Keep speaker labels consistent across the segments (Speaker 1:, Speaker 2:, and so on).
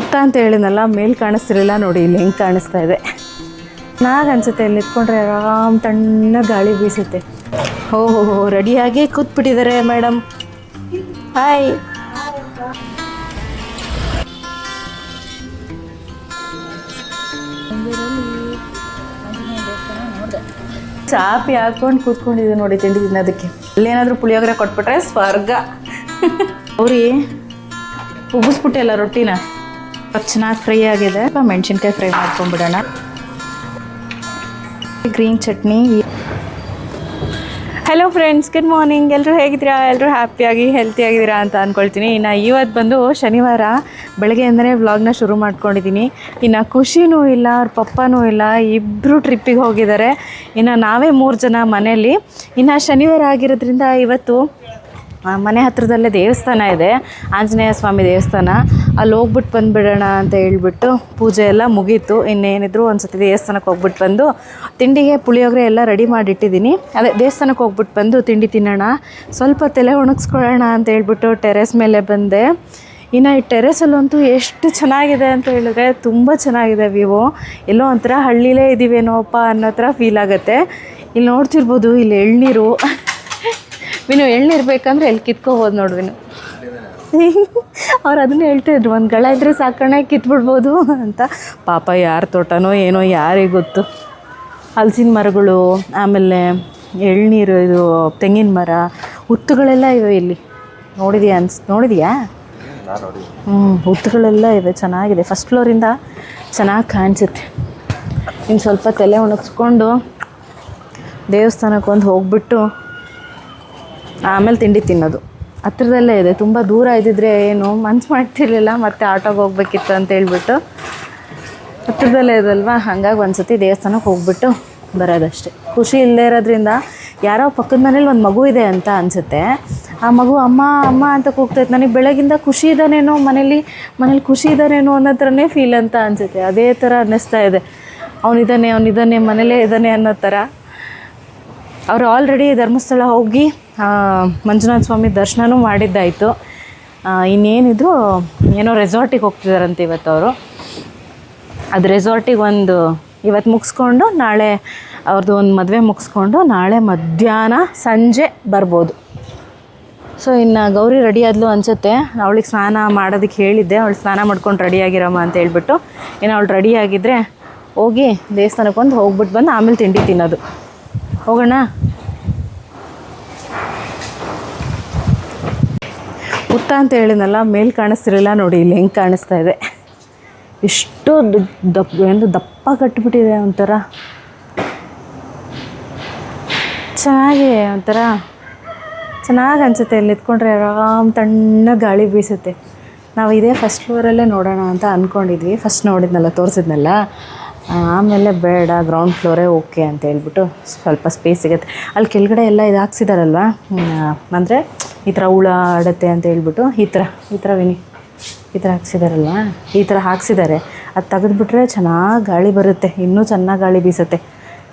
Speaker 1: ಉತ್ತ ಅಂತ ಹೇಳಿದ್ನಲ್ಲ, ಮೇಲ್ ಕಾಣಿಸ್ತಿರಲಿಲ್ಲ ನೋಡಿ, ಇಲ್ಲಿ ಹೆಂಗೆ ಕಾಣಿಸ್ತಾ ಇದೆ. ಚೆನ್ನಾಗಿ ಅನಿಸುತ್ತೆ, ಇಲ್ಲಿ ನಿಂತ್ಕೊಂಡ್ರೆ ಆರಾಮ್ ತಣ್ಣ ಗಾಳಿ ಬೀಸುತ್ತೆ. ಓಹೋ ರೆಡಿಯಾಗಿ ಕೂತ್ಬಿಟ್ಟಿದ್ದಾರೆ ಮೇಡಮ್. ಹಾಯ್. ಚಾಪಿ ಹಾಕೊಂಡು ಕೂತ್ಕೊಂಡಿದ್ದೆ ನೋಡಿ ತಿಂಡಿ ತಿನ್ನೋದಕ್ಕೆ. ಅಲ್ಲೇನಾದರೂ ಪುಳಿಯೋಗರೆ ಕೊಟ್ಬಿಟ್ರೆ ಸ್ವರ್ಗ. ಅವ್ರಿ ಉಗಿಸ್ಬಿಟ್ಟೆಲ್ಲ ರೊಟ್ಟಿನ ಚೆನ್ನಾಗಿ ಫ್ರೈ ಆಗಿದೆ. ಮೆಣಸಿನ್ಕಾಯಿ ಫ್ರೈ ಮಾಡ್ಕೊಂಡ್ಬಿಡೋಣ. Green chutney. Hello friends, good morning. ಎಲ್ಲರೂ ಹೇಗಿದ್ದೀರಾ? ಎಲ್ಲರೂ ಹ್ಯಾಪಿಯಾಗಿ ಹೆಲ್ತಿಯಾಗಿದ್ದೀರಾ ಅಂತ ಅಂದ್ಕೊಳ್ತೀನಿ. ಇನ್ನು ಇವತ್ತು ಬಂದು ಶನಿವಾರ ಬೆಳಗ್ಗೆಯಿಂದಲೇ ವ್ಲಾಗ್ನ ಶುರು ಮಾಡ್ಕೊಂಡಿದ್ದೀನಿ. ಇನ್ನು ಖುಷಿನೂ ಇಲ್ಲ, ಅವ್ರ ಪಪ್ಪನೂ ಇಲ್ಲ, ಇಬ್ಬರು ಟ್ರಿಪ್ಪಿಗೆ ಹೋಗಿದ್ದಾರೆ. ಇನ್ನು ನಾವೇ 3 ಜನ ಮನೆಯಲ್ಲಿ. ಇನ್ನು ಶನಿವಾರ ಆಗಿರೋದ್ರಿಂದ ಇವತ್ತು ಮನೆ ಹತ್ತಿರದಲ್ಲೇ ದೇವಸ್ಥಾನ ಇದೆ, ಆಂಜನೇಯ ಸ್ವಾಮಿ ದೇವಸ್ಥಾನ. ಅಲ್ಲಿ ಹೋಗ್ಬಿಟ್ಟು ಬಂದುಬಿಡೋಣ ಅಂತ ಹೇಳ್ಬಿಟ್ಟು ಪೂಜೆ ಎಲ್ಲ ಮುಗೀತು. ಇನ್ನೇನಿದ್ರು ಒಂದು ಸತಿ ದೇವಸ್ಥಾನಕ್ಕೆ ಹೋಗ್ಬಿಟ್ಟು ಬಂದು ತಿಂಡಿಗೆ ಪುಳಿಯೋಗರೆ ಎಲ್ಲ ರೆಡಿ ಮಾಡಿಟ್ಟಿದ್ದೀನಿ. ಅದೇ ದೇವಸ್ಥಾನಕ್ಕೆ ಹೋಗ್ಬಿಟ್ಟು ಬಂದು ತಿಂಡಿ ತಿನ್ನೋಣ, ಸ್ವಲ್ಪ ತಲೆ ಒಣಗಿಸ್ಕೊಳ್ಳೋಣ ಅಂತ ಹೇಳ್ಬಿಟ್ಟು ಟೆರೆಸ್ ಮೇಲೆ ಬಂದೆ. ಇನ್ನು ಈ ಟೆರೆಸಲ್ಲಂತೂ ಎಷ್ಟು ಚೆನ್ನಾಗಿದೆ ಅಂತ ಹೇಳಿದ್ರೆ ತುಂಬ ಚೆನ್ನಾಗಿದೆ ವ್ಯೂ. ಎಲ್ಲೋ ಒಂಥರ ಹಳ್ಳಿಲೇ ಇದ್ದೀವೇನೋಪ್ಪ ಅನ್ನೋ ಥರ ಫೀಲ್ ಆಗುತ್ತೆ. ಇಲ್ಲಿ ನೋಡ್ತಿರ್ಬೋದು, ಇಲ್ಲಿ ಎಳ್ನೀರು. ವಿನು ಎಳ್ನೀರು ಬೇಕಂದ್ರೆ ಎಲ್ಲಿ ಕಿತ್ಕೋಬೋದು ನೋಡಿ ವಿನು. ಅವ್ರು ಅದನ್ನೇ ಹೇಳ್ತಾಯಿದ್ರು, ಒಂದು ಗಳ ಇದ್ದರೆ ಸಾಕಣೆ ಕಿತ್ಬಿಡ್ಬೋದು ಅಂತ. ಪಾಪ ಯಾರ ತೋಟನೋ ಏನೋ ಯಾರಿಗೆ ಗೊತ್ತು. ಹಲಸಿನ ಮರಗಳು, ಆಮೇಲೆ ಎಳ್ನೀರು, ಇದು ತೆಂಗಿನ ಮರ, ಹುತ್ತುಗಳೆಲ್ಲ ಇವೆ ಇಲ್ಲಿ. ನೋಡಿದೆಯಾ? ಹುತ್ತುಗಳೆಲ್ಲ ಇವೆ, ಚೆನ್ನಾಗಿದೆ. ಫಸ್ಟ್ ಫ್ಲೋರಿಂದ ಚೆನ್ನಾಗಿ ಕಾಣಿಸುತ್ತೆ. ಇನ್ನು ಸ್ವಲ್ಪ ತಲೆ ಒಣಗಿಸ್ಕೊಂಡು ದೇವಸ್ಥಾನಕ್ಕೆ ಒಂದು ಹೋಗ್ಬಿಟ್ಟು ಆಮೇಲೆ ತಿಂಡಿ ತಿನ್ನೋದು. ಹತ್ತಿರದಲ್ಲೇ ಇದೆ, ತುಂಬ ದೂರ ಇದ್ದಿದ್ರೆ ಏನು ಮನ್ಸು ಮಾಡ್ತಿರ್ಲಿಲ್ಲ, ಮತ್ತು ಆಟೋಗೆ ಹೋಗ್ಬೇಕಿತ್ತು ಅಂತ ಹೇಳ್ಬಿಟ್ಟು. ಹತ್ತಿರದಲ್ಲೇ ಇದಲ್ವ, ಹಾಗಾಗಿ ಒಂದು ಸತಿ ದೇವಸ್ಥಾನಕ್ಕೆ ಹೋಗ್ಬಿಟ್ಟು ಬರೋದಷ್ಟೇ. ಖುಷಿ ಇಲ್ಲದೇ ಇರೋದ್ರಿಂದ ಯಾರೋ ಪಕ್ಕದ ಮನೇಲಿ ಒಂದು ಮಗು ಇದೆ ಅಂತ ಅನಿಸುತ್ತೆ. ಆ ಮಗು ಅಮ್ಮ ಅಮ್ಮ ಅಂತ ಕೂಗ್ತೈತೆ. ನನಗೆ ಬೆಳಗಿಂದ ಖುಷಿ ಇದ್ದಾನೇನೋ, ಮನೇಲಿ ಖುಷಿ ಇದ್ದಾನೇನೋ ಅನ್ನೋ ಥರನೇ ಫೀಲ್ ಅಂತ ಅನಿಸುತ್ತೆ. ಅದೇ ಥರ ಅನ್ನಿಸ್ತಾ ಇದೆ. ಅವನಿದ್ದಾನೆ ಮನೇಲೇ ಇದ್ದಾನೆ ಅನ್ನೋ ಥರ. ಅವರು ಆಲ್ರೆಡಿ ಧರ್ಮಸ್ಥಳ ಹೋಗಿ ಮಂಜುನಾಥ ಸ್ವಾಮಿ ದರ್ಶನವೂ ಮಾಡಿದ್ದಾಯಿತು. ಇನ್ನೇನಿದ್ರು ಏನೋ ರೆಸಾರ್ಟಿಗೆ ಹೋಗ್ತಿದ್ದಾರಂತೆ ಇವತ್ತು ಅವರು. ಅದು ರೆಸಾರ್ಟಿಗೆ ಇವತ್ತು ಮುಗಿಸ್ಕೊಂಡು ನಾಳೆ ಅವ್ರದ್ದು ಒಂದು ಮದುವೆ ಮುಗಿಸ್ಕೊಂಡು ನಾಳೆ ಮಧ್ಯಾಹ್ನ ಸಂಜೆ ಬರ್ಬೋದು. ಸೊ ಇನ್ನು ಗೌರಿ ರೆಡಿ ಆದ್ಲು ಅನಿಸುತ್ತೆ. ಅವಳಿಗೆ ಸ್ನಾನ ಮಾಡೋದಕ್ಕೆ ಹೇಳಿದ್ದೆ, ಅವಳು ಸ್ನಾನ ಮಾಡ್ಕೊಂಡು ರೆಡಿಯಾಗಿರಮ್ಮ ಅಂತ ಹೇಳ್ಬಿಟ್ಟು. ಇನ್ನು ಅವಳು ರೆಡಿಯಾಗಿದ್ದರೆ ಹೋಗಿ ದೇವಸ್ಥಾನಕ್ಕೆ ಹೋಗ್ಬಿಟ್ಟು ಬಂದು ಆಮೇಲೆ ತಿಂಡಿ ತಿನ್ನೋದು. ಹೋಗೋಣ. ಉತ್ತ ಅಂತ ಹೇಳಿದ್ನಲ್ಲ, ಮೇಲ್ ಕಾಣಿಸ್ತಿರಲಿಲ್ಲ ನೋಡಿ, ಇಲ್ಲಿ ಹೆಂಗೆ ಕಾಣಿಸ್ತಾ ಇದೆ. ಎಷ್ಟು ದಪ್ಪ ಕಟ್ಟಿಬಿಟ್ಟಿದೆ. ಒಂಥರ ಚೆನ್ನಾಗಿ ಅನಿಸುತ್ತೆ. ಇಲ್ಲಿ ನಿಂತ್ಕೊಂಡ್ರೆ ಆರಾಮ್ ತಣ್ಣ ಗಾಳಿ ಬೀಸುತ್ತೆ. ನಾವು ಇದೇ ಫಸ್ಟ್ ಫ್ಲೋರಲ್ಲೇ ನೋಡೋಣ ಅಂತ ಅಂದ್ಕೊಂಡಿದ್ವಿ. ಫಸ್ಟ್ ನೋಡಿದ್ನಲ್ಲ, ತೋರಿಸಿದ್ನಲ್ಲ. ಆಮೇಲೆ ಬೇಡ, ಗ್ರೌಂಡ್ ಫ್ಲೋರೇ ಓಕೆ ಅಂತ ಹೇಳ್ಬಿಟ್ಟು ಸ್ವಲ್ಪ ಸ್ಪೇಸ್ ಸಿಗುತ್ತೆ. ಅಲ್ಲಿ ಕೆಳಗಡೆ ಎಲ್ಲ ಇದು ಹಾಕ್ಸಿದಾರಲ್ವ, ಅಂದರೆ ಈ ಥರ ಹುಳ ಆಡುತ್ತೆ ಅಂತ ಹೇಳ್ಬಿಟ್ಟು ಈ ಥರ ವಿನಿ ಈ ಥರ ಹಾಕ್ಸಿದಾರಲ್ವ, ಈ ಥರ ಹಾಕ್ಸಿದ್ದಾರೆ. ಅದು ತೆಗೆದುಬಿಟ್ರೆ ಚೆನ್ನಾಗಿ ಗಾಳಿ ಬರುತ್ತೆ, ಇನ್ನೂ ಚೆನ್ನಾಗಿ ಗಾಳಿ ಬೀಸುತ್ತೆ.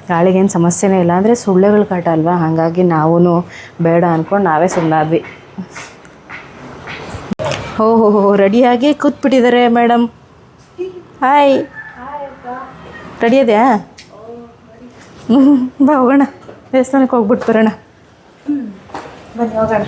Speaker 1: ಗಾಳಿಗೇನು ಸಮಸ್ಯೆನೇ ಇಲ್ಲ. ಅಂದರೆ ಸೊಳ್ಳೆಗಳ ಕಾಟ ಅಲ್ವಾ, ಹಾಗಾಗಿ ನಾವೂ ಬೇಡ ಅಂದ್ಕೊಂಡು ನಾವೇ ಸುಮ್ಮನಾದ್ವಿ. ಓಹೋ ರೆಡಿಯಾಗಿ ಕೂತ್ಬಿಟ್ಟಿದ್ದಾರೆ ಮೇಡಮ್. ಹಾಯ್. ರೆಡಿ ಇದೆಯಾ? ಬಾ ಹೋಗೋಣ, ದೇವಸ್ಥಾನಕ್ಕೆ ಹೋಗ್ಬಿಟ್ಟು ಬರೋಣ. ಬನ್ನಿ ಹೋಗೋಣ.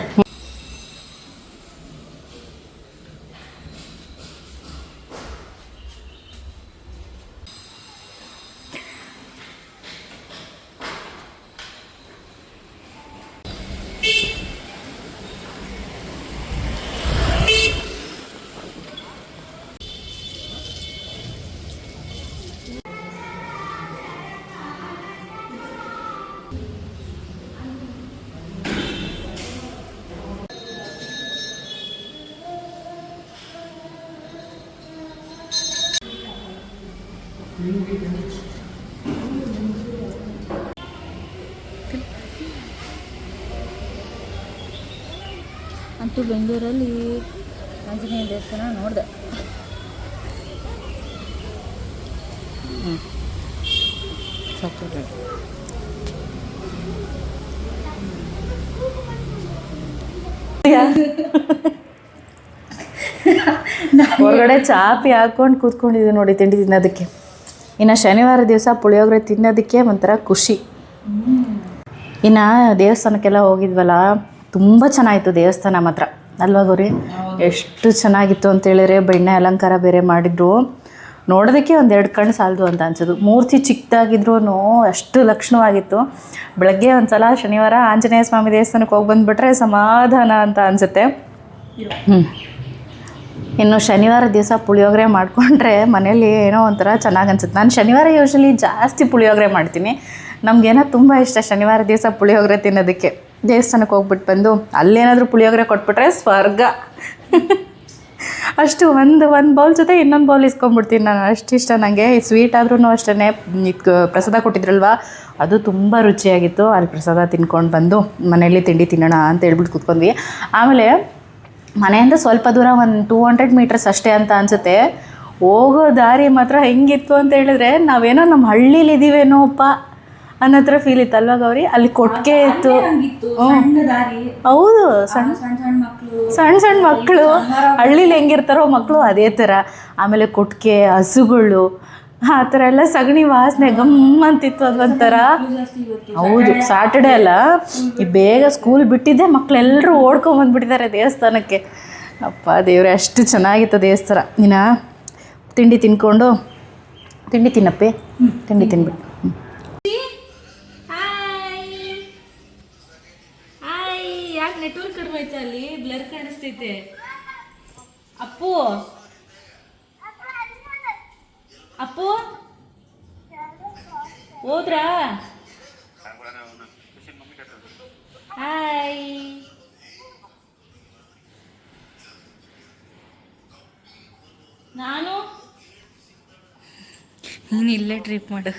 Speaker 2: ಅಂತೂ ಬೆಂಗಳೂರಲ್ಲಿ ಆಂಜನೇಯ ದೇವಸ್ಥಾನ ನೋಡಿದೆ.
Speaker 1: ಹೊರಗಡೆ ಚಾಪಿ ಹಾಕ್ಕೊಂಡು ಕೂತ್ಕೊಂಡಿದ್ದೀವಿ ನೋಡಿ ತಿಂಡಿ ತಿನ್ನೋದಕ್ಕೆ. ಇನ್ನು ಶನಿವಾರ ದಿವಸ ಪುಳಿಯೋಗರೆ ತಿನ್ನೋದಕ್ಕೆ ಒಂಥರ ಖುಷಿ. ಇನ್ನು ದೇವಸ್ಥಾನಕ್ಕೆಲ್ಲ ಹೋಗಿದ್ವಲ್ಲ, ತುಂಬ ಚೆನ್ನಾಗಿತ್ತು ದೇವಸ್ಥಾನ ಮಾತ್ರ ಅಲ್ವಾ ಗೌರಿ? ಎಷ್ಟು ಚೆನ್ನಾಗಿತ್ತು ಅಂತೇಳಿದ್ರೆ ಬೆಣ್ಣೆ ಅಲಂಕಾರ ಬೇರೆ ಮಾಡಿದ್ರು, ನೋಡೋದಕ್ಕೆ ಒಂದೆರಡು ಕಣ್ಣು ಸಾಲದು ಅಂತ ಅನ್ಸೋದು. ಮೂರ್ತಿ ಚಿಕ್ಕದಾಗಿದ್ರೂ ಅಷ್ಟು ಲಕ್ಷಣವಾಗಿತ್ತು. ಬೆಳಗ್ಗೆ ಒಂದು ಸಲ ಶನಿವಾರ ಆಂಜನೇಯ ಸ್ವಾಮಿ ದೇವಸ್ಥಾನಕ್ಕೆ ಹೋಗಿ ಬಂದುಬಿಟ್ರೆ ಸಮಾಧಾನ ಅಂತ ಅನಿಸುತ್ತೆ. ಇನ್ನು ಶನಿವಾರ ದಿವಸ ಪುಳಿಯೋಗರೆ ಮಾಡಿಕೊಂಡ್ರೆ ಮನೇಲಿ ಏನೋ ಒಂಥರ ಚೆನ್ನಾಗಿ ಅನ್ಸುತ್ತೆ. ನಾನು ಶನಿವಾರ ಯೂಶ್ವಲಿ ಜಾಸ್ತಿ ಪುಳಿಯೋಗರೆ ಮಾಡ್ತೀನಿ. ನಮಗೇನೋ ತುಂಬ ಇಷ್ಟ ಶನಿವಾರ ದಿವಸ ಪುಳಿಯೋಗರೆ ತಿನ್ನೋದಕ್ಕೆ. ದೇವಸ್ಥಾನಕ್ಕೆ ಹೋಗ್ಬಿಟ್ಟು ಬಂದು ಅಲ್ಲೇನಾದರೂ ಪುಳಿಯೋಗರೆ ಕೊಟ್ಬಿಟ್ರೆ ಸ್ವರ್ಗ. ಅಷ್ಟು ಒಂದು ಬೌಲ್ ಜೊತೆ ಇನ್ನೊಂದು ಬೌಲ್ ಇಸ್ಕೊಂಡ್ಬಿಡ್ತೀನಿ ನಾನು, ಅಷ್ಟು ಇಷ್ಟ ನನಗೆ. ಈ ಸ್ವೀಟ್ ಆದ್ರೂ ಅಷ್ಟೇ, ಪ್ರಸಾದ ಕೊಟ್ಟಿದ್ರಲ್ವ ಅದು ತುಂಬ ರುಚಿಯಾಗಿತ್ತು. ಅಲ್ಲಿ ಪ್ರಸಾದ ತಿನ್ಕೊಂಡು ಬಂದು ಮನೆಯಲ್ಲಿ ತಿಂಡಿ ತಿನ್ನೋಣ ಅಂತ ಹೇಳ್ಬಿಟ್ಟು ಕೂತ್ಕೊಂಡ್ವಿ. ಆಮೇಲೆ ಮನೆಯಿಂದ ಸ್ವಲ್ಪ ದೂರ ಒಂದು 200 ಮೀಟರ್ಸ್ ಅಷ್ಟೇ ಅಂತ ಅನಿಸುತ್ತೆ. ಹೋಗೋ ದಾರಿ ಮಾತ್ರ ಹೆಂಗಿತ್ತು ಅಂತ ಹೇಳಿದ್ರೆ ನಾವೇನೋ ನಮ್ಮ ಹಳ್ಳೀಲಿ ಇದ್ದೀವೇನೋಪ್ಪ ಅನ್ನೋ ಥರ ಫೀಲ್ ಇತ್ತು ಅಲ್ವಾ ಗೌರಿ? ಅಲ್ಲಿ ಕೊಟ್ಟಿಗೆ ಇತ್ತು. ಹೌದು, ಸಣ್ಣ ಮಕ್ಕಳು ಹಳ್ಳೀಲಿ ಹೆಂಗಿರ್ತಾರೋ ಮಕ್ಕಳು ಅದೇ ಥರ. ಆಮೇಲೆ ಕೊಟ್ಟಿಗೆ, ಹಸುಗಳು, ಆ ಥರ ಎಲ್ಲ ಸಗಣಿ ವಾಸನೆ ಗಮ್ಮಂತಿತ್ತು ಅದೊಂಥರ. ಹೌದು, ಸಾಟರ್ಡೆ ಅಲ್ಲ, ಈ ಬೇಗ ಸ್ಕೂಲ್ ಬಿಟ್ಟಿದ್ದೆ ಮಕ್ಕಳೆಲ್ಲರೂ ಓಡ್ಕೊಂಬಂದ್ಬಿಟ್ಟಿದ್ದಾರೆ ದೇವಸ್ಥಾನಕ್ಕೆ. ಅಪ್ಪ ದೇವ್ರೆ, ಅಷ್ಟು ಚೆನ್ನಾಗಿತ್ತು ದೇವಸ್ಥಾನ. ನೀನು ತಿಂಡಿ ತಿನ್ಕೊಂಡು ತಿಂಡಿ ತಿನ್ನಪ್ಪೆ, ತಿಂಡಿ ತಿನ್ಬಿಟ್ಟು. ಯಾಕೆ ನೆಟ್ವರ್ಕ್ ಕಡಿಮೆ ಐತೆ ಅಲ್ಲಿ, ಬ್ಲರ್ ಕಾಣಿಸ್ತೈತೆ. ಅಪ್ಪು ಅಪ್ಪು ಹೋದ್ರಾ? ಹಾಯ್. ನಾನು ನೀನು ಇಲ್ಲೇ ಟ್ರಿಪ್ ಮಾಡು,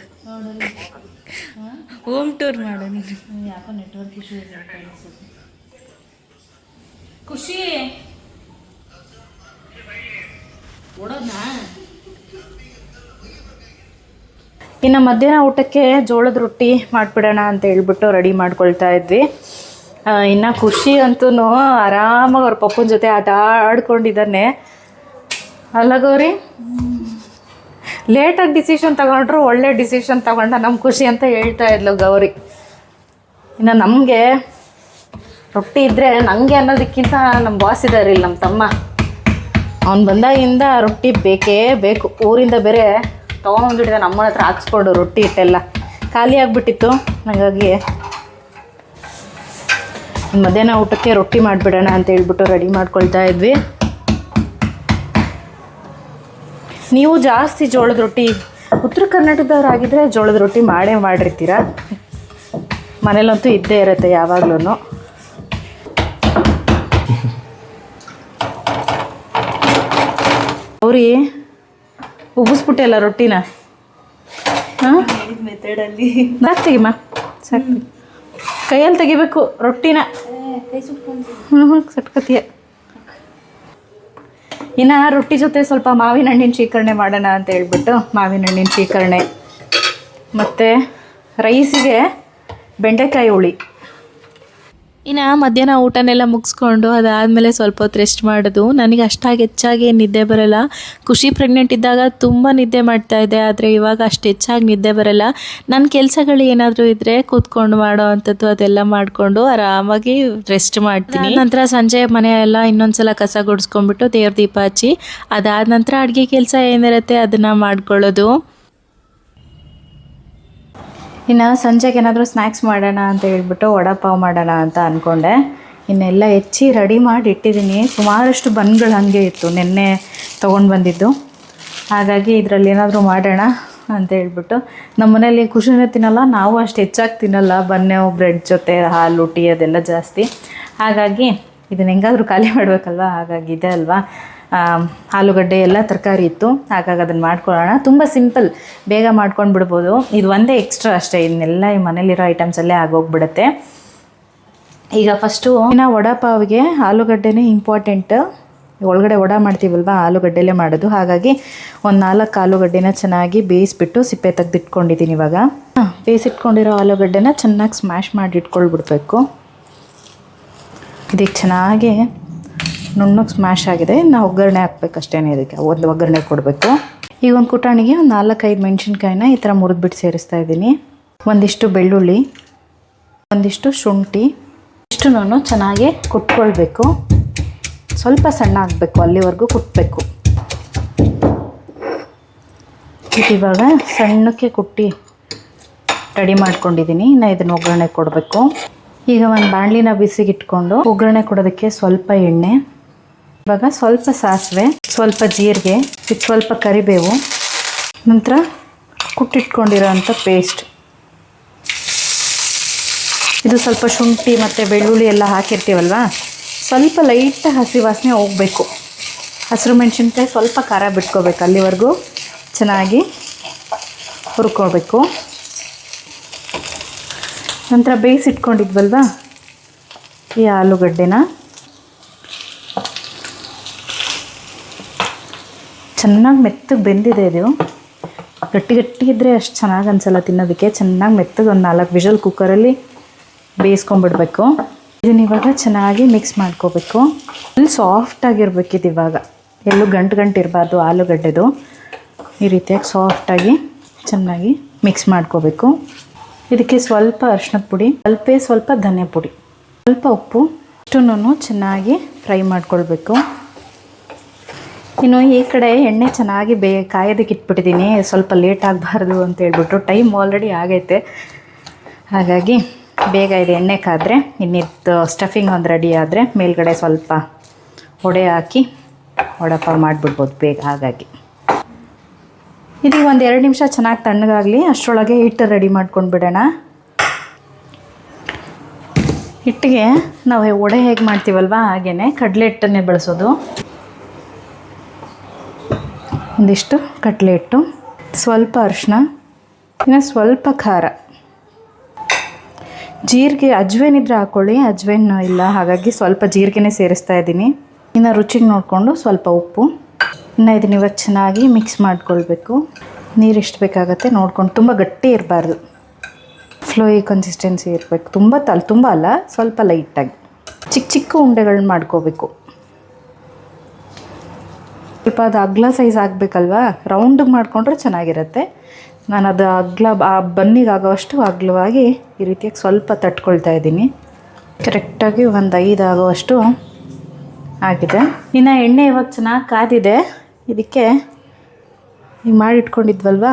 Speaker 1: ಹೋಮ್ ಟೂರ್ ಮಾಡು ನೀನು. ಯಾಕೋ ನೆಟ್ವರ್ಕ್ ಇಶ್ಯೂ ಇದೆ. ಖುಷಿ ಓಡೋದಾ? ಇನ್ನು ಮಧ್ಯಾಹ್ನ ಊಟಕ್ಕೆ ಜೋಳದ ರೊಟ್ಟಿ ಮಾಡಿಬಿಡೋಣ ಅಂತ ಹೇಳ್ಬಿಟ್ಟು ರೆಡಿ ಮಾಡ್ಕೊಳ್ತಾ ಇದ್ವಿ. ಇನ್ನು ಖುಷಿ ಅಂತೂ ಆರಾಮಾಗಿ ಅವ್ರ ಪಪ್ಪನ ಜೊತೆ ಆಟ ಆಡ್ಕೊಂಡಿದ್ದಾನೆ ಅಲ್ಲ ಗೌರಿ? ಲೇಟಾಗಿ ಡಿಸಿಷನ್ ತಗೊಂಡ್ರು ಒಳ್ಳೆ ಡಿಸಿಷನ್ ತಗೊಂಡ ನಮ್ಮ ಖುಷಿ ಅಂತ ಹೇಳ್ತಾ ಇದ್ಲು ಗೌರಿ. ಇನ್ನು ನಮಗೆ ರೊಟ್ಟಿ ಇದ್ದರೆ ನನಗೆ ಅನ್ನೋದಕ್ಕಿಂತ ನಮ್ಮ ಬಾಸ್ ಇದ್ದಾರೆ ಇಲ್ಲಿ, ನಮ್ಮ ತಮ್ಮ. ಅವ್ನು ಬಂದಾಗಿಂದ ರೊಟ್ಟಿ ಬೇಕೇ ಬೇಕು. ಊರಿಂದ ಬೇರೆ ತೊಗೊಂಡ್ಬಿಟ್ಟಿದ್ದೆ ನಮ್ಮನ ಹತ್ರ ಹಾಕ್ಸ್ಕೊಂಡು ರೊಟ್ಟಿ ಹಿಟ್ಟೆಲ್ಲ ಖಾಲಿ ಆಗಿಬಿಟ್ಟಿತ್ತು. ಹಾಗಾಗಿ ಮಧ್ಯಾಹ್ನ ಊಟಕ್ಕೆ ರೊಟ್ಟಿ ಮಾಡಿಬಿಡೋಣ ಅಂತ ಹೇಳ್ಬಿಟ್ಟು ರೆಡಿ ಮಾಡ್ಕೊಳ್ತಾ ಇದ್ವಿ. ನೀವು ಜಾಸ್ತಿ ಜೋಳದ ರೊಟ್ಟಿ, ಉತ್ತರ ಕರ್ನಾಟಕದವರಾಗಿದ್ದರೆ ಜೋಳದ ರೊಟ್ಟಿ ಮಾಡಿರ್ತೀರ. ಮನೇಲಂತೂ ಇದ್ದೇ ಇರುತ್ತೆ ಯಾವಾಗ್ಲೂ. ಅವ್ರಿ ಉಬ್ಬಿಸ್ಬಿಟ್ಟೆ ರೊಟ್ಟಿನ. ಹಾಂ, ಮೆಥಡಲ್ಲಿ ತೆಗಿಮ್ಮ, ಸಾಕು. ಕೈಯಲ್ಲಿ ತೆಗಿಬೇಕು ರೊಟ್ಟಿನ, ಸಟ್ಕತಿಯ. ಇನ್ನು ರೊಟ್ಟಿ ಜೊತೆ ಸ್ವಲ್ಪ ಮಾವಿನ ಹಣ್ಣಿನ ಶೀಕರಣೆ ಮಾಡೋಣ ಅಂತ ಹೇಳ್ಬಿಟ್ಟು ಮಾವಿನ ಹಣ್ಣಿನ ಶೀಕರಣೆ, ಮತ್ತು ರೈಸಿಗೆ ಬೆಂಡೆಕಾಯಿ ಹುಳಿ. ಇನ್ನು ಮಧ್ಯಾಹ್ನ ಊಟನೆಲ್ಲ ಮುಗಿಸ್ಕೊಂಡು ಅದಾದಮೇಲೆ ಸ್ವಲ್ಪ ಹೊತ್ತು ರೆಸ್ಟ್ ಮಾಡೋದು. ನನಗೆ ಅಷ್ಟಾಗಿ ಹೆಚ್ಚಾಗಿ ನಿದ್ದೆ ಬರೋಲ್ಲ. ಖುಷಿ ಪ್ರೆಗ್ನೆಂಟ್ ಇದ್ದಾಗ ತುಂಬ ನಿದ್ದೆ ಮಾಡ್ತಾಯಿದ್ದೆ, ಆದರೆ ಇವಾಗ ಅಷ್ಟು ಹೆಚ್ಚಾಗಿ ನಿದ್ದೆ ಬರೋಲ್ಲ. ನನ್ನ ಕೆಲಸಗಳು ಏನಾದರೂ ಇದ್ದರೆ ಕೂತ್ಕೊಂಡು ಮಾಡೋ ಅಂಥದ್ದು ಅದೆಲ್ಲ ಮಾಡಿಕೊಂಡು ಆರಾಮಾಗಿ ರೆಸ್ಟ್ ಮಾಡ್ತೀನಿ. ನಂತರ ಸಂಜೆ ಮನೆ ಎಲ್ಲ ಇನ್ನೊಂದು ಸಲ ಕಸ ಗುಡಿಸ್ಕೊಂಡ್ಬಿಟ್ಟು ದೇವ್ರ ದೀಪ ಹಚ್ಚಿ ಅದಾದ ನಂತರ ಅಡುಗೆ ಕೆಲಸ ಏನಿರುತ್ತೆ ಅದನ್ನು ಮಾಡ್ಕೊಳ್ಳೋದು. ಇನ್ನು ಸಂಜೆಗೆ ಏನಾದರೂ ಸ್ನ್ಯಾಕ್ಸ್ ಮಾಡೋಣ ಅಂತ ಹೇಳ್ಬಿಟ್ಟು ವಡಾಪಾವ್ ಮಾಡೋಣ ಅಂತ ಅಂದ್ಕೊಂಡೆ. ಇನ್ನೆಲ್ಲ ಹೆಚ್ಚಿ ರೆಡಿ ಮಾಡಿ ಇಟ್ಟಿದ್ದೀನಿ. ಸುಮಾರಷ್ಟು ಬನ್ಗಳು ಹಾಗೆ ಇತ್ತು, ನೆನ್ನೆ ತೊಗೊಂಡು ಬಂದಿದ್ದು. ಹಾಗಾಗಿ ಇದರಲ್ಲಿ ಏನಾದರೂ ಮಾಡೋಣ ಅಂತ ಹೇಳ್ಬಿಟ್ಟು, ನಮ್ಮ ಮನೇಲಿ ಖುಷಿನೇ ತಿನ್ನಲ್ಲ, ನಾವು ಅಷ್ಟು ಹೆಚ್ಚಾಗಿ ತಿನ್ನಲ್ಲ ಬನ್ನೆ, ಬ್ರೆಡ್ ಜೊತೆ ಹಾಲು ಟೀ ಅದೆಲ್ಲ ಜಾಸ್ತಿ. ಹಾಗಾಗಿ ಇದನ್ನ ಹೆಂಗಾದರೂ ಖಾಲಿ ಮಾಡಬೇಕಲ್ವ, ಹಾಗಾಗಿ ಇದೆ ಅಲ್ವಾ. ಆಲೂಗಡ್ಡೆ ಎಲ್ಲ ತರಕಾರಿ ಇತ್ತು, ಹಾಗಾಗಿ ಅದನ್ನು ಮಾಡ್ಕೊಳ್ಳೋಣ. ತುಂಬ ಸಿಂಪಲ್, ಬೇಗ ಮಾಡ್ಕೊಂಡು ಬಿಡ್ಬೋದು. ಇದು ಒಂದೇ ಎಕ್ಸ್ಟ್ರಾ ಅಷ್ಟೇ, ಇನ್ನೆಲ್ಲ ಈ ಮನೇಲಿರೋ ಐಟಮ್ಸಲ್ಲೇ ಆಗೋಗ್ಬಿಡುತ್ತೆ. ಈಗ ಫಸ್ಟು ಇನ್ನು ವಡಾಪಾವಿಗೆ ಆಲೂಗಡ್ಡೆನೇ ಇಂಪಾರ್ಟೆಂಟ್. ಒಳಗಡೆ ವಡ ಮಾಡ್ತೀವಲ್ವ, ಆಲೂಗಡ್ಡೆಲೇ ಮಾಡೋದು. ಹಾಗಾಗಿ ಒಂದು 4 ಆಲೂಗಡ್ಡೆನ ಚೆನ್ನಾಗಿ ಬೇಯಿಸ್ಬಿಟ್ಟು ಸಿಪ್ಪೆ ತೆಗೆದಿಟ್ಕೊಂಡಿದ್ದೀನಿ. ಇವಾಗ ಬೇಯಿಸಿಟ್ಕೊಂಡಿರೋ ಆಲೂಗಡ್ಡೆನ ಚೆನ್ನಾಗಿ ಸ್ಮ್ಯಾಶ್ ಮಾಡಿ ಇಟ್ಕೊಳ್ಬಿಡ್ಬೇಕು. ಇದಕ್ಕೆ ಚೆನ್ನಾಗಿ ನುಣ್ಣಗೆ ಸ್ಮ್ಯಾಶ್ ಆಗಿದೆ. ನಾವು ಒಗ್ಗರಣೆ ಹಾಕ್ಬೇಕಷ್ಟೇ ಇದಕ್ಕೆ. ಒಂದು ಒಗ್ಗರಣೆ ಕೊಡಬೇಕು. ಈಗ ಒಂದು ಕುಟಾಣಿಗೆ ಒಂದು 4-5 ಮೆಣಸಿನ್ಕಾಯಿನ ಈ ಥರ ಮುರಿದ್ಬಿಟ್ಟು ಸೇರಿಸ್ತಾ ಇದ್ದೀನಿ. ಒಂದಿಷ್ಟು ಬೆಳ್ಳುಳ್ಳಿ, ಒಂದಿಷ್ಟು ಶುಂಠಿ, ಇಷ್ಟು ನಾನು ಚೆನ್ನಾಗಿ ಕುಟ್ಕೊಳ್ಬೇಕು. ಸ್ವಲ್ಪ ಸಣ್ಣ ಆಗಬೇಕು, ಅಲ್ಲಿವರೆಗೂ ಕುಟ್ಟಬೇಕು. ಇವಾಗ ಸಣ್ಣಕ್ಕೆ ಕುಟ್ಟಿ ರೆಡಿ ಮಾಡ್ಕೊಂಡಿದ್ದೀನಿ. ಇನ್ನು ಇದನ್ನು ಒಗ್ಗರಣೆ ಕೊಡಬೇಕು. ಈಗ ಒಂದು ಬಾಣಲಿನ ಬಿಸಿಗೆ ಇಟ್ಕೊಂಡು ಒಗ್ಗರಣೆ ಕೊಡೋದಕ್ಕೆ ಸ್ವಲ್ಪ ಎಣ್ಣೆ, ಇವಾಗ ಸ್ವಲ್ಪ ಸಾಸಿವೆ, ಸ್ವಲ್ಪ ಜೀರಿಗೆ, ಇದು ಸ್ವಲ್ಪ ಕರಿಬೇವು, ನಂತರ ಕುಟ್ಟಿಟ್ಕೊಂಡಿರೋ ಅಂಥ ಪೇಸ್ಟ್, ಇದು ಸ್ವಲ್ಪ ಶುಂಠಿ ಮತ್ತು ಬೆಳ್ಳುಳ್ಳಿ ಎಲ್ಲ ಹಾಕಿರ್ತೀವಲ್ವ, ಸ್ವಲ್ಪ ಲೈಟ್ ಹಸಿ ವಾಸನೆ ಹೋಗಬೇಕು. ಹಸಿರು ಮೆಣಸಿನ್ಕಾಯಿ ಸ್ವಲ್ಪ ಖಾರ ಬಿಟ್ಕೋಬೇಕು, ಅಲ್ಲಿವರೆಗೂ ಚೆನ್ನಾಗಿ ಹುರ್ಕೋಬೇಕು. ನಂತರ ಬೇಯಿಸಿಟ್ಕೊಂಡಿದ್ವಲ್ವ ಈ ಆಲೂಗಡ್ಡೆನ ಚೆನ್ನಾಗಿ ಮೆತ್ತಗೆ ಬೆಂದಿದೆ. ಇದು ಗಟ್ಟಿ ಇದ್ದರೆ ಅಷ್ಟು ಚೆನ್ನಾಗಿ ಅನಿಸಲ್ಲ ತಿನ್ನೋದಕ್ಕೆ. ಚೆನ್ನಾಗಿ ಮೆತ್ತಗೆ ಒಂದು 4 ವಿಷಲ್ ಕುಕ್ಕರಲ್ಲಿ ಬೇಯಿಸ್ಕೊಂಬಿಡ್ಬೇಕು. ಇದನ್ನ ಇವಾಗ ಚೆನ್ನಾಗಿ ಮಿಕ್ಸ್ ಮಾಡ್ಕೋಬೇಕು. ಅಲ್ಲಿ ಸಾಫ್ಟಾಗಿರ್ಬೇಕು ಇದು. ಇವಾಗ ಎಲ್ಲೂ ಗಂಟು ಇರಬಾರ್ದು ಆಲೂಗಡ್ಡೆದು. ಈ ರೀತಿಯಾಗಿ ಸಾಫ್ಟಾಗಿ ಚೆನ್ನಾಗಿ ಮಿಕ್ಸ್ ಮಾಡ್ಕೋಬೇಕು. ಇದಕ್ಕೆ ಸ್ವಲ್ಪ ಅರಿಶಿಣದ ಪುಡಿ, ಸ್ವಲ್ಪ ಧನಿಯಾ ಪುಡಿ, ಸ್ವಲ್ಪ ಉಪ್ಪು, ಇಷ್ಟನ್ನು ಚೆನ್ನಾಗಿ ಫ್ರೈ ಮಾಡ್ಕೊಳ್ಬೇಕು. ಇನ್ನು ಈ ಕಡೆ ಎಣ್ಣೆ ಚೆನ್ನಾಗಿ ಕಾಯೋದಕ್ಕೆ ಇಟ್ಬಿಟ್ಟಿದ್ದೀನಿ. ಸ್ವಲ್ಪ ಲೇಟ್ ಆಗಬಾರ್ದು ಅಂತ ಹೇಳ್ಬಿಟ್ಟು. ಟೈಮ್ ಆಲ್ರೆಡಿ ಆಗೈತೆ, ಹಾಗಾಗಿ ಬೇಗ ಇದೆ ಎಣ್ಣೆ ಕಾದರೆ. ಇನ್ನಿತ್ತು ಸ್ಟಫಿಂಗ್ ಒಂದು ರೆಡಿ ಆದರೆ ಮೇಲ್ಗಡೆ ಸ್ವಲ್ಪ ವಡೆ ಹಾಕಿ ವಡಪಾವ್ ಮಾಡಿಬಿಡ್ಬೋದು ಬೇಗ. ಹಾಗಾಗಿ ಇದೀಗ ಒಂದು 2 ನಿಮಿಷ ಚೆನ್ನಾಗಿ ತಣ್ಣಗಾಗಲಿ. ಅಷ್ಟರೊಳಗೆ ಹಿಟ್ಟು ರೆಡಿ ಮಾಡ್ಕೊಂಡು ಬಿಡೋಣ. ಹಿಟ್ಟಿಗೆ ನಾವು ವಡೆ ಹೇಗೆ ಮಾಡ್ತೀವಲ್ವ ಹಾಗೆಯೇ ಕಡಲೆ ಹಿಟ್ಟನ್ನೇ ಬಳಸೋದು. ಒಂದಿಷ್ಟು ಕಡಲೆ ಹಿಟ್ಟು, ಸ್ವಲ್ಪ ಅರಿಶಿನ, ಇನ್ನು ಸ್ವಲ್ಪ ಖಾರ, ಜೀರಿಗೆ, ಅಜ್ವೇನಿದ್ರೆ ಹಾಕ್ಕೊಳ್ಳಿ. ಅಜ್ವೇನು ಇಲ್ಲ, ಹಾಗಾಗಿ ಸ್ವಲ್ಪ ಜೀರಿಗೆನೇ ಸೇರಿಸ್ತಾ ಇದ್ದೀನಿ. ಇನ್ನು ರುಚಿಗೆ ನೋಡಿಕೊಂಡು ಸ್ವಲ್ಪ ಉಪ್ಪು. ಇನ್ನು ಇದನ್ನ ಇವಾಗ ಚೆನ್ನಾಗಿ ಮಿಕ್ಸ್ ಮಾಡ್ಕೊಳ್ಬೇಕು. ನೀರು ಎಷ್ಟು ಬೇಕಾಗತ್ತೆ ನೋಡ್ಕೊಂಡು, ತುಂಬ ಗಟ್ಟಿ ಇರಬಾರ್ದು, ಫ್ಲೋಯಿ ಕನ್ಸಿಸ್ಟೆನ್ಸಿ ಇರಬೇಕು. ತುಂಬ ಅಲ್ಲ, ಸ್ವಲ್ಪ ಲೈಟಾಗಿ ಚಿಕ್ಕ ಉಂಡೆಗಳನ್ನ ಮಾಡ್ಕೋಬೇಕು. ಸ್ವಲ್ಪ ಅದು ಅಗ್ಲ ಸೈಜ್ ಆಗಬೇಕಲ್ವಾ, ರೌಂಡಿಗೆ ಮಾಡಿಕೊಂಡ್ರೆ ಚೆನ್ನಾಗಿರುತ್ತೆ. ನಾನು ಅದು ಅಗ್ಲ ಬನ್ನಿಗೆ ಆಗೋವಷ್ಟು ಅಗ್ಲವಾಗಿ ಈ ರೀತಿಯಾಗಿ ಸ್ವಲ್ಪ ತಟ್ಕೊಳ್ತಾ ಇದ್ದೀನಿ. ಕರೆಕ್ಟಾಗಿ ಒಂದು 5 ಆಗೋವಷ್ಟು ಆಗಿದೆ. ಇನ್ನು ಎಣ್ಣೆ ಇವಾಗ ಚೆನ್ನಾಗಿ ಕಾದಿದೆ. ಇದಕ್ಕೆ ಈಗ ಮಾಡಿಟ್ಕೊಂಡಿದ್ವಲ್ವಾ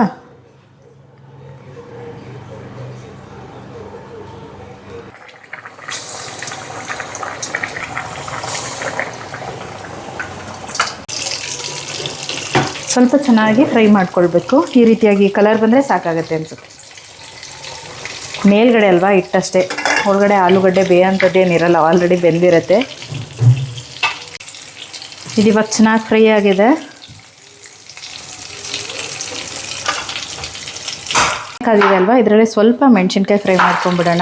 Speaker 1: ಸ್ವಲ್ಪ ಚೆನ್ನಾಗಿ ಫ್ರೈ ಮಾಡ್ಕೊಳ್ಬೇಕು. ಈ ರೀತಿಯಾಗಿ ಕಲರ್ ಬಂದರೆ ಸಾಕಾಗತ್ತೆ ಅನಿಸುತ್ತೆ. ಮೇಲ್ಗಡೆ ಅಲ್ವಾ ಹಿಟ್ಟಷ್ಟೇ, ಒಳಗಡೆ ಆಲೂಗಡ್ಡೆ ಬೇಯೋಂಥದ್ದೇನಿರಲ್ಲ, ಆಲ್ರೆಡಿ ಬೆಂದಿರುತ್ತೆ. ಇದು ಇವಾಗ ಚೆನ್ನಾಗಿ ಫ್ರೈ ಆಗಿದೆ. ಕಾದಿದೆ ಅಲ್ವಾ, ಇದರಲ್ಲಿ ಸ್ವಲ್ಪ ಮೆಣಸಿನ್ಕಾಯಿ ಫ್ರೈ ಮಾಡ್ಕೊಂಡ್ಬಿಡೋಣ.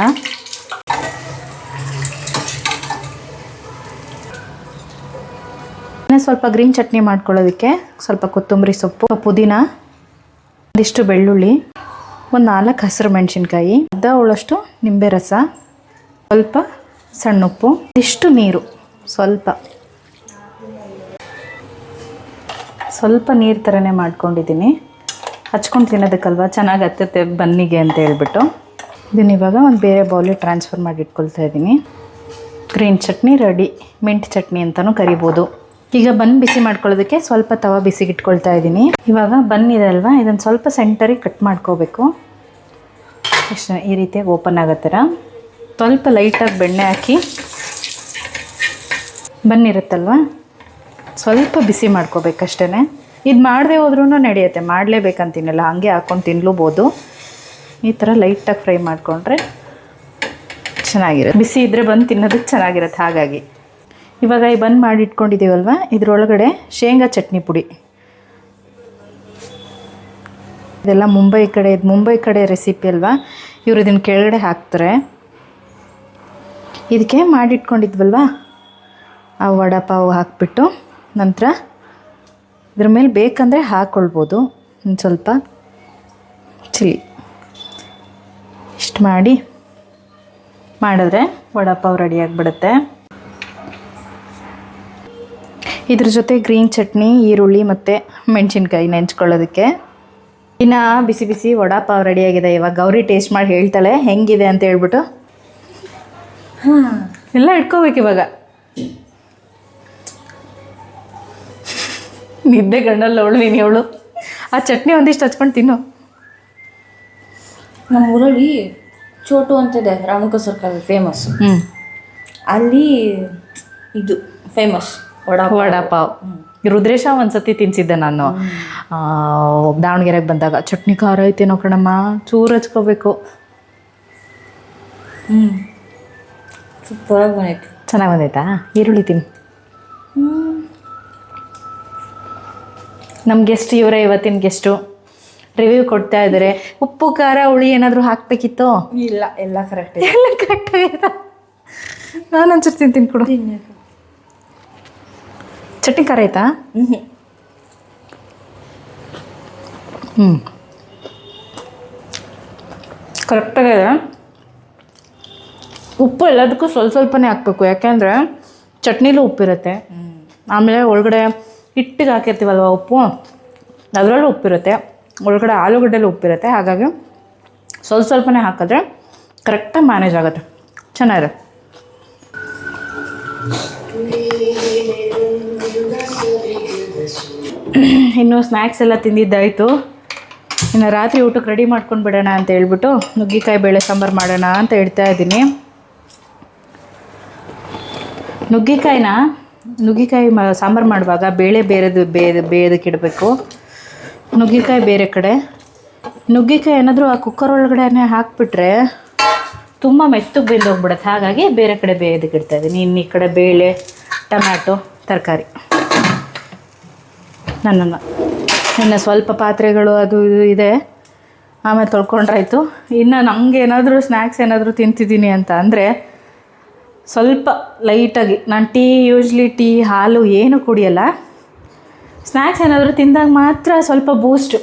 Speaker 1: ಸ್ವಲ್ಪ ಗ್ರೀನ್ ಚಟ್ನಿ ಮಾಡ್ಕೊಳ್ಳೋದಕ್ಕೆ ಸ್ವಲ್ಪ ಕೊತ್ತಂಬರಿ ಸೊಪ್ಪು, ಪುದೀನ, ಒಂದಿಷ್ಟು ಬೆಳ್ಳುಳ್ಳಿ, ಒಂದು 4 ಹಸಿರು ಮೆಣಸಿನ್ಕಾಯಿ, ಅರ್ಧ ಹೋಳಷ್ಟು ನಿಂಬೆ ರಸ, ಸ್ವಲ್ಪ ಸಣ್ಣ ಉಪ್ಪು, ಇಷ್ಟು ನೀರು, ಸ್ವಲ್ಪ ನೀರು ಥರನೇ ಮಾಡ್ಕೊಂಡಿದ್ದೀನಿ. ಹಚ್ಕೊಂಡು ತಿನ್ನೋದಕ್ಕಲ್ವ ಚೆನ್ನಾಗಿ ಹತ್ತುತ್ತೆ ಬನ್ನಿಗೆ ಅಂತ ಹೇಳ್ಬಿಟ್ಟು. ಇದನ್ನ ಇವಾಗ ಒಂದು ಬೇರೆ ಬೌಲಿಗೆ ಟ್ರಾನ್ಸ್ಫರ್ ಮಾಡಿ ಇಟ್ಕೊಳ್ತಾ ಇದ್ದೀನಿ. Green chutney ready, mint chutney ಅಂತಲೂ ಕರಿಬೋದು. ಈಗ ಬನ್ ಬಿಸಿ ಮಾಡ್ಕೊಳ್ಳೋದಕ್ಕೆ ಸ್ವಲ್ಪ ತವಾ ಬಿಸಿಗೆ ಇಟ್ಕೊಳ್ತಾ ಇದ್ದೀನಿ. ಇವಾಗ ಬನ್ ಇದೆ ಅಲ್ವಾ, ಇದನ್ನು ಸ್ವಲ್ಪ ಸೆಂಟರಿಗೆ ಕಟ್ ಮಾಡ್ಕೋಬೇಕು. ಇಷ್ಟು ಈ ರೀತಿಯಾಗಿ ಓಪನ್ ಆಗೋ ಥರ ಸ್ವಲ್ಪ ಲೈಟಾಗಿ ಬೆಣ್ಣೆ ಹಾಕಿ, ಬನ್ ಇರುತ್ತಲ್ವ ಸ್ವಲ್ಪ ಬಿಸಿ ಮಾಡ್ಕೋಬೇಕಷ್ಟೇ. ಇದು ಮಾಡದೆ ಹೋದ್ರೂ ನಡೆಯುತ್ತೆ, ಮಾಡಲೇಬೇಕಂತೀನಿಲ್ಲ, ಹಾಗೆ ಹಾಕ್ಕೊಂಡು ತಿನ್ಲೂಬೋದು. ಈ ಥರ ಲೈಟಾಗಿ ಫ್ರೈ ಮಾಡಿಕೊಂಡ್ರೆ ಚೆನ್ನಾಗಿರುತ್ತೆ. ಬಿಸಿ ಇದ್ದರೆ ಬಂದು ತಿನ್ನೋದಕ್ಕೆ ಚೆನ್ನಾಗಿರುತ್ತೆ. ಹಾಗಾಗಿ ಇವಾಗ ಈ ಬಂದ್ ಮಾಡಿ ಇಟ್ಕೊಂಡಿದ್ದೀವಲ್ವ, ಇದರೊಳಗಡೆ ಶೇಂಗಾ ಚಟ್ನಿ ಪುಡಿ, ಇದೆಲ್ಲ ಮುಂಬೈ ಕಡೆ ರೆಸಿಪಿ ಅಲ್ವಾ, ಇವರು ಇದನ್ನು ಕೆಳಗಡೆ ಹಾಕ್ತಾರೆ. ಇದಕ್ಕೆ ಮಾಡಿಟ್ಕೊಂಡಿದ್ವಲ್ವ ಆ ವಡಪಾವು ಹಾಕ್ಬಿಟ್ಟು, ನಂತರ ಇದ್ರ ಮೇಲೆ ಬೇಕಂದರೆ ಹಾಕ್ಕೊಳ್ಬೋದು ಒಂದು ಸ್ವಲ್ಪ ಚಿಲ್ಲಿ. ಇಷ್ಟು ಮಾಡಿದ್ರೆ ವಡಪಾವು ರೆಡಿಯಾಗಿಬಿಡುತ್ತೆ. ಇದ್ರ ಜೊತೆ ಗ್ರೀನ್ ಚಟ್ನಿ, ಈರುಳ್ಳಿ ಮತ್ತು ಮೆಣಸಿನ್ಕಾಯಿ ನೆಂಚ್ಕೊಳ್ಳೋದಕ್ಕೆ. ಇನ್ನು ಬಿಸಿ ಬಿಸಿ ವಡಾಪಾವ್ ರೆಡಿಯಾಗಿದೆ. ಇವಾಗ ಗೌರಿ ಟೇಸ್ಟ್ ಮಾಡಿ ಹೇಳ್ತಾಳೆ ಹೆಂಗಿದೆ ಅಂತ ಹೇಳ್ಬಿಟ್ಟು. ಎಲ್ಲ ಇಟ್ಕೋಬೇಕು ಇವಾಗ. ನಿದ್ದೆ ಗಂಡಲ್ಲ ಅವಳು, ನೀನು ಅವಳು. ಆ ಚಟ್ನಿ ಒಂದಿಷ್ಟು ಹಚ್ಕೊಂಡು ತಿನ್ನು.
Speaker 2: ನಮ್ಮ ಊರಲ್ಲಿ ಚೋಟು ಅಂತಿದೆ, ರಾಮಕ ಸರ್ಕಲ್ ಫೇಮಸ್. ಅಲ್ಲಿ ಇದು ಫೇಮಸ್
Speaker 1: ವಡಾಪಾವ್. ರುದ್ರೇಶ ಒಂದ್ಸತಿ ತಿನ್ಸಿದ್ದೆ ನಾನು ದಾವಣಗೆರೆಗೆ ಬಂದಾಗ. ಚಟ್ನಿ ಖಾರ ಐತೇನೋ ಕಣಮ್ಮ, ಚೂರು ಹಚ್ಕೋಬೇಕು.
Speaker 2: ಸೂಪರಾಗಿ ಬಂದೈತಿ.
Speaker 1: ಚೆನ್ನಾಗಿ ಬಂದೈತಾ? ಈರುಳ್ಳಿ ತಿನ್ನು. ನಮ್ಮ ಗೆಸ್ಟ್ ಇವರೇ, ಇವತ್ತಿನ ಗೆಸ್ಟು. ರಿವ್ಯೂ ಕೊಡ್ತಾ ಇದ್ದಾರೆ. ಉಪ್ಪು ಖಾರ ಹುಳಿ ಏನಾದರೂ ಹಾಕಬೇಕಿತ್ತು?
Speaker 2: ಇಲ್ಲ, ಎಲ್ಲ ಕರೆಕ್ಟ್,
Speaker 1: ಎಲ್ಲ ಕರೆಕ್ಟ್ ಆಗಿದೆ. ನಾನು ಒಂಚೂರು ತಿಂತೀನಿ ಕೊಡು. ಚಟ್ನಿ ಖಾರ ಆಯ್ತಾ? ಕರೆಕ್ಟಾಗಿದೆ. ಉಪ್ಪು ಎಲ್ಲದಕ್ಕೂ ಸ್ವಲ್ಪನೇ ಹಾಕಬೇಕು, ಯಾಕೆಂದರೆ ಚಟ್ನಿಲೂ ಉಪ್ಪಿರುತ್ತೆ. ಆಮೇಲೆ ಒಳಗಡೆ ಹಿಟ್ಟಿಗೆ ಹಾಕಿರ್ತೀವಲ್ವ ಉಪ್ಪು, ಅದರಲ್ಲೂ ಉಪ್ಪಿರುತ್ತೆ. ಒಳಗಡೆ ಆಲೂಗಡ್ಡೆಲೂ ಉಪ್ಪಿರುತ್ತೆ. ಹಾಗಾಗಿ ಸ್ವಲ್ಪನೇ ಹಾಕಿದ್ರೆ ಕರೆಕ್ಟಾಗಿ ಮ್ಯಾನೇಜ್ ಆಗುತ್ತೆ. ಚೆನ್ನಾಗಿದೆ. ಇನ್ನು ಸ್ನ್ಯಾಕ್ಸ್ ಎಲ್ಲ ತಿಂದಿದ್ದಾಯಿತು. ಇನ್ನು ರಾತ್ರಿ ಊಟಕ್ಕೆ ರೆಡಿ ಮಾಡ್ಕೊಂಡು ಬಿಡೋಣ ಅಂತ ಹೇಳ್ಬಿಟ್ಟು ನುಗ್ಗಿಕಾಯಿ ಬೇಳೆ ಸಾಂಬಾರು ಮಾಡೋಣ ಅಂತ ಹೇಳ್ತಾ ಇದ್ದೀನಿ. ನುಗ್ಗಿಕಾಯಿ ಸಾಂಬಾರು ಮಾಡುವಾಗ ಬೇಳೆ ಬೇಯೋದಕ್ಕೆ ಇಡಬೇಕು. ನುಗ್ಗಿಕಾಯಿ ಬೇರೆ ಕಡೆ. ನುಗ್ಗಿಕಾಯಿ ಏನಾದರೂ ಆ ಕುಕ್ಕರ್ ಒಳಗಡೆ ಹಾಕಿಬಿಟ್ರೆ ತುಂಬ ಮೆತ್ತಗೆ ಬೆಂದೋಗ್ಬಿಡುತ್ತೆ. ಹಾಗಾಗಿ ಬೇರೆ ಕಡೆ ಬೇಯೋದಕ್ಕೆ ಇಡ್ತಾಯಿದ್ದೀನಿ. ಇನ್ನು ಈ ಕಡೆ ಬೇಳೆ, ಟೊಮ್ಯಾಟೊ, ತರಕಾರಿ. ಇನ್ನು ಸ್ವಲ್ಪ ಪಾತ್ರೆಗಳು ಅದು ಇದು ಇದೆ, ಆಮೇಲೆ ತೊಳ್ಕೊಂಡ್ರಾಯ್ತು. ಇನ್ನು ನಮಗೆ ಏನಾದರೂ ಸ್ನ್ಯಾಕ್ಸ್ ಏನಾದರೂ ತಿಂತಿದ್ದೀನಿ ಅಂತ ಅಂದರೆ ಸ್ವಲ್ಪ ಲೈಟಾಗಿ, ನಾನು ಯೂಶ್ವಲಿ ಟೀ ಹಾಲು ಏನೂ ಕುಡಿಯಲ್ಲ. ಸ್ನ್ಯಾಕ್ಸ್ ಏನಾದರೂ ತಿಂದಾಗ ಮಾತ್ರ ಸ್ವಲ್ಪ ಬೂಸ್ಟು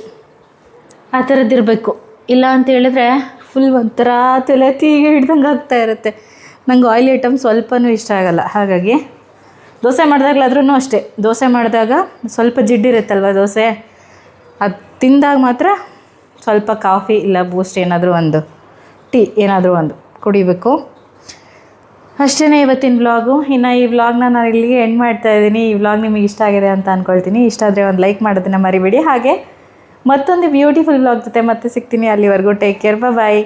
Speaker 1: ಆ ಥರದ್ದಿರಬೇಕು. ಇಲ್ಲ ಅಂತ ಹೇಳಿದ್ರೆ ಫುಲ್ ಒಂಥರ ತಲೆ ತೀಗೆ ಹಿಡ್ದಂಗೆ ಆಗ್ತಾ ಇರುತ್ತೆ. ನಂಗೆ ಆಯಿಲ್ ಐಟಮ್ ಸ್ವಲ್ಪನೂ ಇಷ್ಟ ಆಗೋಲ್ಲ. ಹಾಗಾಗಿ ದೋಸೆ ಮಾಡಿದಾಗಲಾದ್ರೂ ಅಷ್ಟೇ, ದೋಸೆ ಮಾಡಿದಾಗ ಸ್ವಲ್ಪ ಜಿಡ್ಡಿರುತ್ತಲ್ವ ದೋಸೆ, ಅದು ತಿಂದಾಗ ಮಾತ್ರ ಸ್ವಲ್ಪ ಕಾಫಿ ಇಲ್ಲ ಬೂಸ್ಟ್ ಏನಾದರೂ ಒಂದು, ಟೀ ಏನಾದರೂ ಒಂದು ಕುಡಿಬೇಕು. ಅಷ್ಟೇ ಇವತ್ತಿನ ವ್ಲಾಗು. ಇನ್ನು ಈ ವ್ಲಾಗ್ನ ನಾನು ಇಲ್ಲಿಗೆ ಎಂಡ್ ಮಾಡ್ತಾಯಿದ್ದೀನಿ. ಈ ವ್ಲಾಗ್ ನಿಮಗೆ ಇಷ್ಟ ಆಗಿದೆ ಅಂತ ಅಂದ್ಕೊಳ್ತೀನಿ. ಇಷ್ಟ ಆದರೆ ಒಂದು ಲೈಕ್ ಮಾಡೋದನ್ನ ಮರಿಬೇಡಿ. ಹಾಗೆ ಮತ್ತೊಂದು ಬ್ಯೂಟಿಫುಲ್ ವ್ಲಾಗ್ ಜೊತೆ ಮತ್ತೆ ಸಿಗ್ತೀನಿ. ಅಲ್ಲಿವರೆಗೂ ಟೇಕ್ ಕೇರ್, ಬಾಯ್.